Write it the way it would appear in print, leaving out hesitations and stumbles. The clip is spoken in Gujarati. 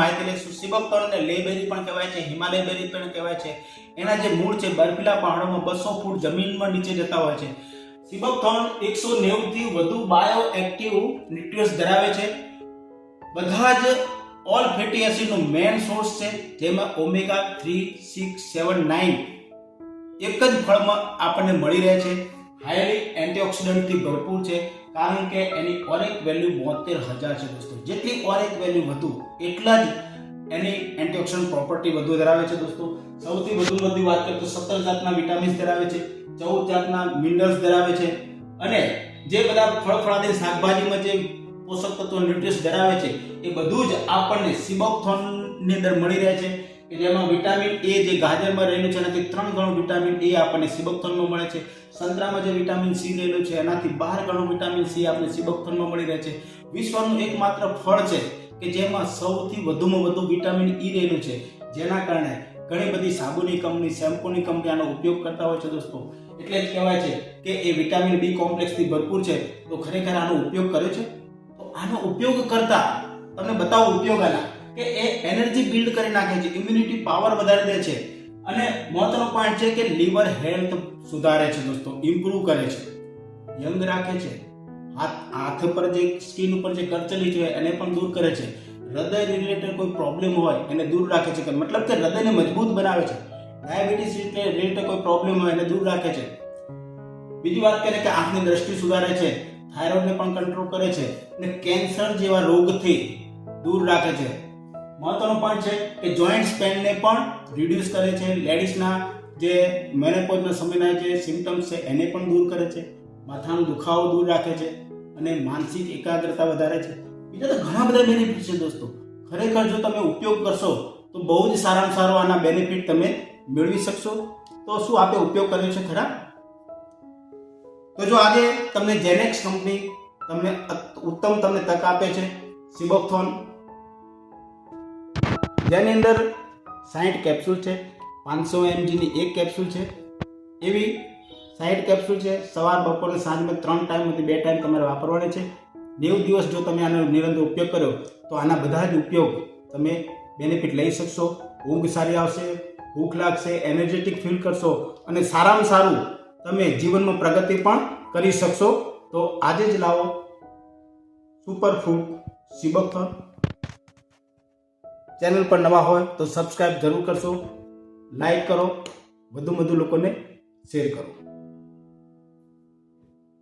માહિતી લઈશું। સિબકથોર્નને લે બેરી પણ કહેવાય છે, હિમાલય બેરી પણ કહેવાય છે। એના જે મૂળ છે બર્ફીલા પહાડોમાં 200 ફૂટ જમીનમાં નીચે જતા હોય છે। સિબકથોર્ન 190 થી વધુ બાયો એક્ટિવ ન્યુટ્રિયન્ટ્સ ધરાવે છે। બધા જ ઓલ ફેટી એસિડનો મેઇન સોર્સ છે, જેમાં ઓમેગા 3, 6, 7, 9 એક જ ફળમાં આપણને મળી રહે છે। હાઈલી એન્ટીઓક્સિડન્ટથી ભરપૂર છે, કારણ કે એની ઓરેક વેલ્યુ 72,000 છે દોસ્તો। જેટલી ઓરેક વેલ્યુ વધુ એટલા જ એની એન્ટીઓક્સિડન્ટ પ્રોપર્ટી વધુ ધરાવે છે દોસ્તો। સૌથી વધુ વાત કરીએ તો 17 જાતના વિટામિન્સ ધરાવે છે, 14 જાતના મિનરલ્સ ધરાવે છે, અને જે બધા ફળફળાદી શાકભાજીમાં જે પોષક તત્વો ન્યુટ્રિયન્ટ્સ ધરાવે છે એ બધું જ આપણને સિબકથોર્નની અંદર મળી રહે છે, કે જેમાં વિટામિન એ જે ગાજરમાં રહેલું છે એનાથી 3 ગણું વિટામિન એ આપણને સિબકથોર્નમાં મળે છે। સંતરામાં જે વિટામિન સી રહેલું છે એનાથી 12 ગણું વિટામિન સી આપણને સિબકથોર્નમાં મળી રહે છે। વિશ્વનું એકમાત્ર ફળ છે કે જેમાં સૌથી વધુમાં વધુ વિટામિન ઈ રહેલું છે, જેના કારણે ઘણી બધી સાબુની કંપની, શેમ્પૂની કંપની આનો ઉપયોગ કરતા હોય છે દોસ્તો। એટલે જ કહેવાય છે કે એ વિટામિન બી કોમ્પ્લેક્સથી ભરપૂર છે, તો ખરેખર આનો ઉપયોગ કર્યો છે? તો આનો ઉપયોગ કરતા તમને બતાવું ઉપયોગ આના, કે એ એનર્જી બિલ્ડ કરી નાખે છે, ઇમ્યુનિટી પાવર વધારી દે છે, અને મહત્વનો પોઈન્ટ છે કે લીવર હેલ્થ સુધારે છે દોસ્તો, ઇમ્પ્રૂવ કરે છે, યંગ રાખે છે, હાથ પર જે સ્કિન ઉપર જે કરચલી છે એને પણ દૂર કરે છે, હૃદય રિલેટેડ કોઈ પ્રોબ્લેમ હોય એને દૂર રાખે છે, મતલબ કે હૃદયને મજબૂત બનાવે છે, ડાયાબિટીસ રિલેટેડ કોઈ પ્રોબ્લેમ હોય એને દૂર રાખે છે। બીજી વાત કરીએ કે આંખની દ્રષ્ટિ સુધારે છે, થાઇરોઇડને પણ કંટ્રોલ કરે છે, અને કેન્સર જેવા રોગથી દૂર રાખે છે। મહત્વનો પોઈન્ટ છે કે જોઈન્ટ પેનને પણ રિડ્યુસ કરે છે, લેડીઝના જે મેનોપોઝના સમયના જે સિમ્પટમ્સ છે એને પણ દૂર કરે છે, માથાનો દુખાવો દૂર રાખે છે, અને માનસિક એકાગ્રતા વધારે છે। બીજા તો ઘણા બધા બેનિફિટ છે દોસ્તો। ખરેખર જો તમે ઉપયોગ કરશો તો બહુ જ સારામાં સારો આના બેનિફિટ તમે મેળવી શકશો। તો શું આપે ઉપયોગ કર્યો છે ખરા? તો જો આજે તમને જેનેક્સ કંપની તમને ઉત્તમ તક આપે છે સિબકથોર્ન, જેની અંદર 60 કેપ્સ્યુલ છે, 500 mg ની એક કેપ્સ્યુલ છે, એવી 60 કેપ્સ્યુલ છે। સવાર, બપોર અને સાંજમાં 3 ટાઈમમાંથી 2 ટાઈમ તમારે વાપરવાની છે। 90 દિવસ જો તમે આનો નિરંતર ઉપયોગ કર્યો તો આના બધા જ ઉપયોગ તમે બેનિફિટ લઈ શકશો। ઊંઘ સારી આવશે, ભૂખ લાગશે, એનર્જેટિક ફીલ કરશો, અને સારામાં સારું તમે જીવનમાં પ્રગતિ પણ કરી શકશો। તો આજે જ લાવો સુપરફૂડ સિબકથોર્ન। ચેનલ પર નવા હોય તો સબસ્ક્રાઇબ જરૂર કરશો, લાઈક કરો, વધુ લોકોને શેર કરો।